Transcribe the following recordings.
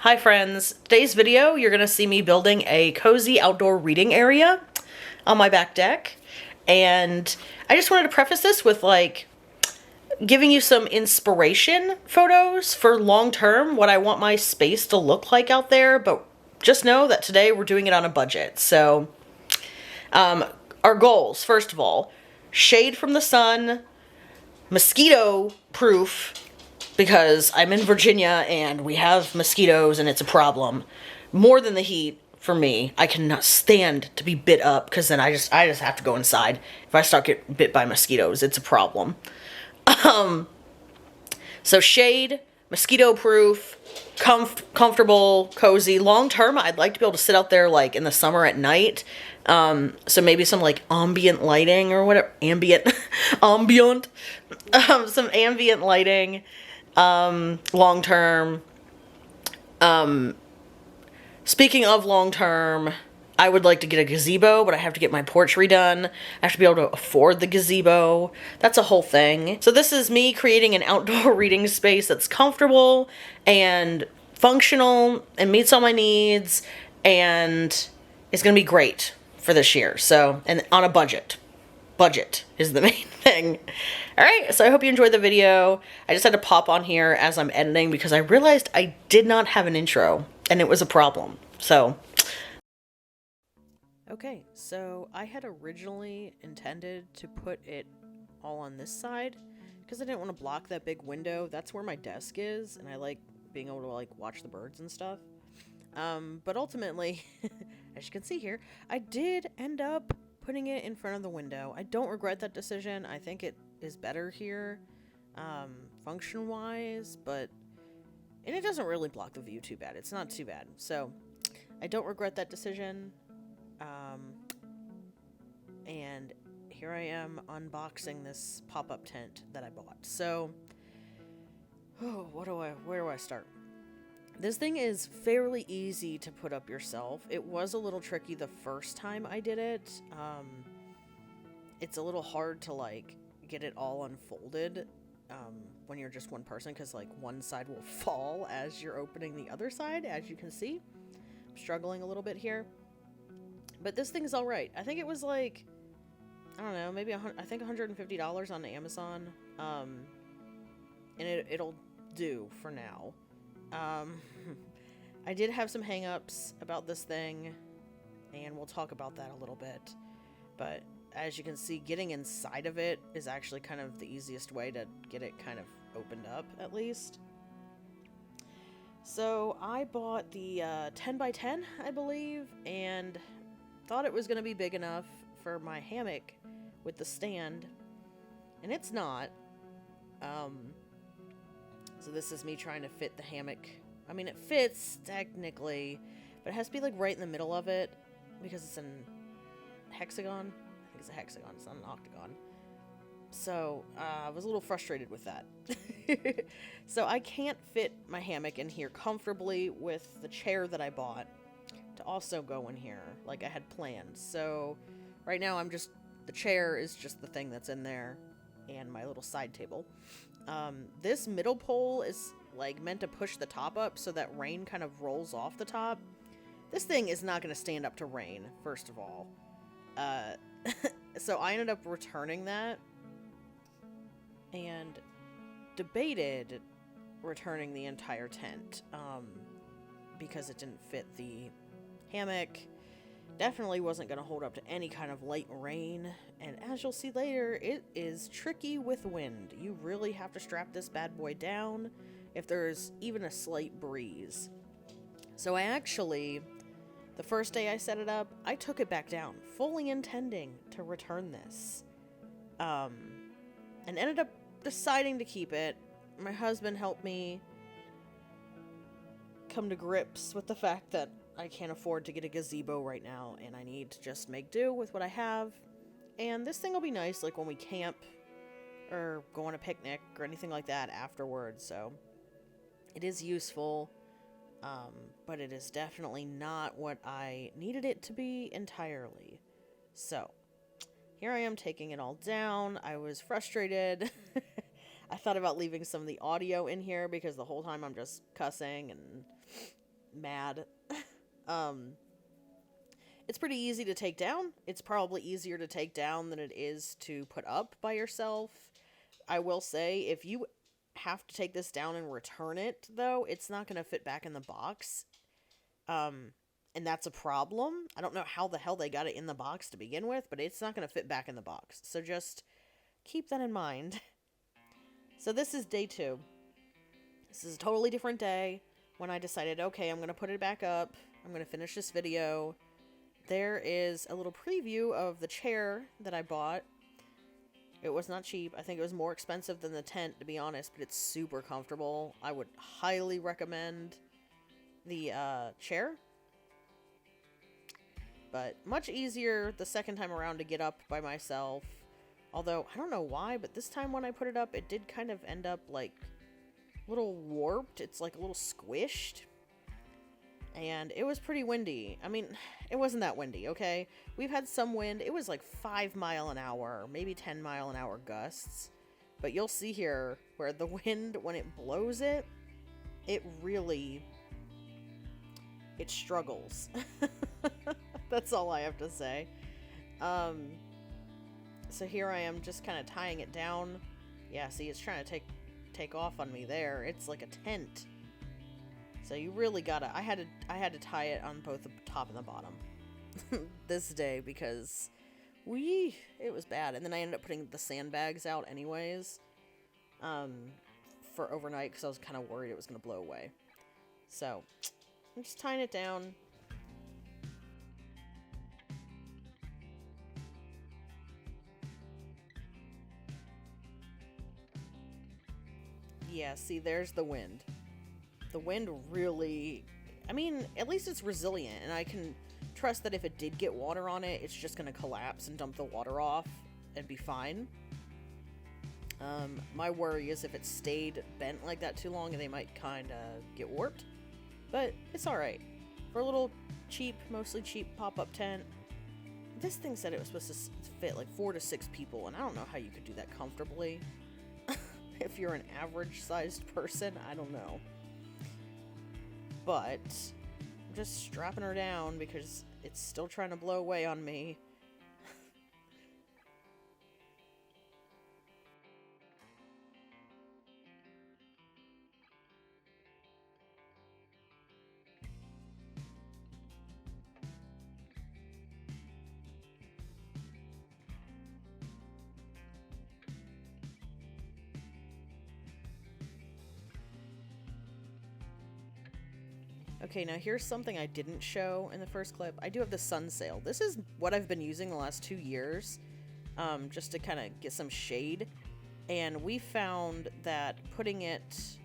Hi friends, today's video you're going to see me building a cozy outdoor reading area on my back deck, and I just wanted to preface this with giving you some inspiration photos for long term what I want my space to look like out there, but just know that today we're doing it on a budget. So our goals, first of all, shade from the sun, mosquito proof, because I'm in Virginia and we have mosquitoes and it's a problem. More than the heat for me. I cannot stand to be bit up because then I just have to go inside. If I start getting bit by mosquitoes, it's a problem. So shade, mosquito proof, comfortable, cozy. Long term, I'd like to be able to sit out there like in the summer at night. So maybe some like ambient lighting or whatever, ambient, some ambient lighting. Long term. Speaking of long term, I would like to get a gazebo, but I have to get my porch redone. I have to be able to afford the gazebo. That's a whole thing. So this is me creating an outdoor reading space that's comfortable and functional and meets all my needs, and it's gonna be great for this year. So, and on a budget. Budget is the main thing. Alright, so I hope you enjoyed the video. I just had to pop on here as I'm editing because I realized I did not have an intro, and it was a problem. So, okay, so I had originally intended to put it all on this side because I didn't want to block that big window. That's where my desk is, and I like being able to like watch the birds and stuff. But ultimately, as you can see here, I did end up putting it in front of the window. I don't regret that decision. I think it is better here, function-wise, and it doesn't really block the view too bad. It's not too bad. So, I don't regret that decision. And here I am unboxing this pop-up tent that I bought. So, where do I start? This thing is fairly easy to put up yourself. It was a little tricky the first time I did it. It's a little hard to like get it all unfolded when you're just one person, because like one side will fall as you're opening the other side, as you can see. I'm struggling a little bit here, but this thing is all right. I think it was like, I don't know, maybe I think $150 on Amazon, and it'll do for now. I did have some hang-ups about this thing, and we'll talk about that a little bit, but as you can see, getting inside of it is actually kind of the easiest way to get it kind of opened up, at least. So I bought the 10 by 10, I believe, and thought it was going to be big enough for my hammock with the stand, and it's not. So this is me trying to fit the hammock. I mean, it fits technically, but it has to be like right in the middle of it because it's an hexagon. I think it's a hexagon. It's not an octagon. So I was a little frustrated with that. So I can't fit my hammock in here comfortably with the chair that I bought to also go in here like I had planned. So right now the chair is just the thing that's in there and my little side table. This middle pole is like meant to push the top up so that rain kind of rolls off the top. This thing is not going to stand up to rain, first of all. So I ended up returning that and debated returning the entire tent, because it didn't fit the hammock. Definitely wasn't going to hold up to any kind of light rain, and as you'll see later, it is tricky with wind. You really have to strap this bad boy down if there's even a slight breeze. So I actually, the first day I set it up, I took it back down, fully intending to return this, and ended up deciding to keep it. My husband helped me come to grips with the fact that I can't afford to get a gazebo right now, and I need to just make do with what I have. And this thing will be nice, like when we camp or go on a picnic or anything like that afterwards. So it is useful, but it is definitely not what I needed it to be entirely. So here I am taking it all down. I was frustrated. I thought about leaving some of the audio in here because the whole time I'm just cussing and mad. It's pretty easy to take down. It's probably easier to take down than it is to put up by yourself. I will say, if you have to take this down and return it, though, it's not going to fit back in the box. And that's a problem. I don't know how the hell they got it in the box to begin with, but it's not going to fit back in the box. So just keep that in mind. So this is day 2. This is a totally different day when I decided, okay, I'm going to put it back up. I'm going to finish this video. There is a little preview of the chair that I bought. It was not cheap. I think it was more expensive than the tent, to be honest, but it's super comfortable. I would highly recommend the chair. But much easier the second time around to get up by myself. Although, I don't know why, but this time when I put it up, it did kind of end up like a little warped. It's like a little squished. And it was pretty windy. I mean, it wasn't that windy, okay? We've had some wind. It was like 5 mile an hour, maybe 10 mile an hour gusts. But you'll see here where the wind, when it blows it, it really, it struggles. That's all I have to say. So here I am just kind of tying it down. Yeah, see, it's trying to take off on me there. It's like a tent. So you really gotta, I had to tie it on both the top and the bottom this day because it was bad. And then I ended up putting the sandbags out anyways, for overnight because I was kind of worried it was going to blow away. So I'm just tying it down. Yeah, see, there's the wind. The wind really, I mean, at least it's resilient, and I can trust that if it did get water on it, it's just going to collapse and dump the water off and be fine. My worry is if it stayed bent like that too long, they might kind of get warped. But it's alright. For a little cheap, mostly cheap pop-up tent, this thing said it was supposed to fit like 4 to 6 people, and I don't know how you could do that comfortably. If you're an average-sized person, I don't know. But I'm just strapping her down because it's still trying to blow away on me. Okay, now here's something I didn't show in the first clip. I do have the sun sail. This is what I've been using the last 2 years, just to kind of get some shade. And we found that putting it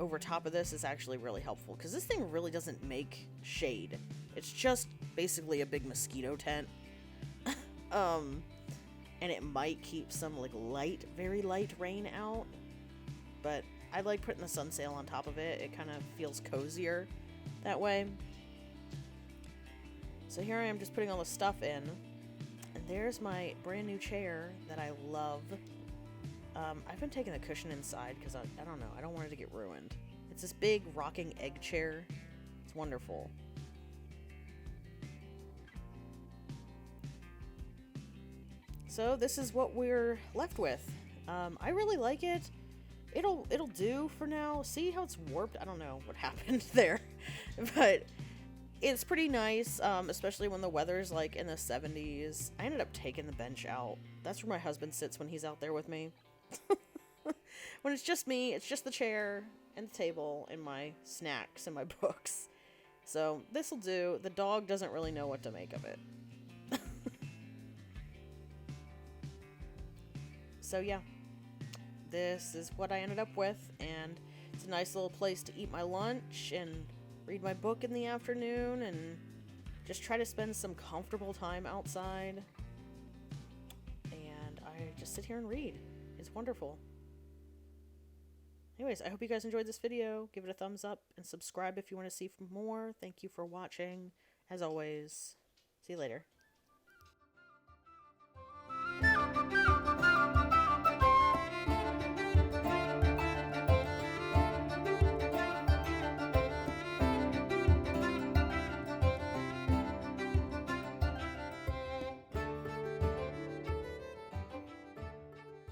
over top of this is actually really helpful, because this thing really doesn't make shade. It's just basically a big mosquito tent. And it might keep some like very light rain out, but I like putting the sun sail on top of it. It kind of feels cozier that way. So here I am just putting all the stuff in. And there's my brand new chair that I love. I've been taking the cushion inside because I don't know. I don't want it to get ruined. It's this big rocking egg chair. It's wonderful. So this is what we're left with. I really like it. It'll do for now. See how it's warped? I don't know what happened there. But it's pretty nice, especially when the weather's like in the 70s. I ended up taking the bench out. That's where my husband sits when he's out there with me. When it's just me, it's just the chair and the table and my snacks and my books. So this'll do. The dog doesn't really know what to make of it. So yeah. This is what I ended up with, and it's a nice little place to eat my lunch and read my book in the afternoon and just try to spend some comfortable time outside. And I just sit here and read. It's wonderful. Anyways, I hope you guys enjoyed this video. Give it a thumbs up and subscribe if you want to see more. Thank you for watching. As always, see you later.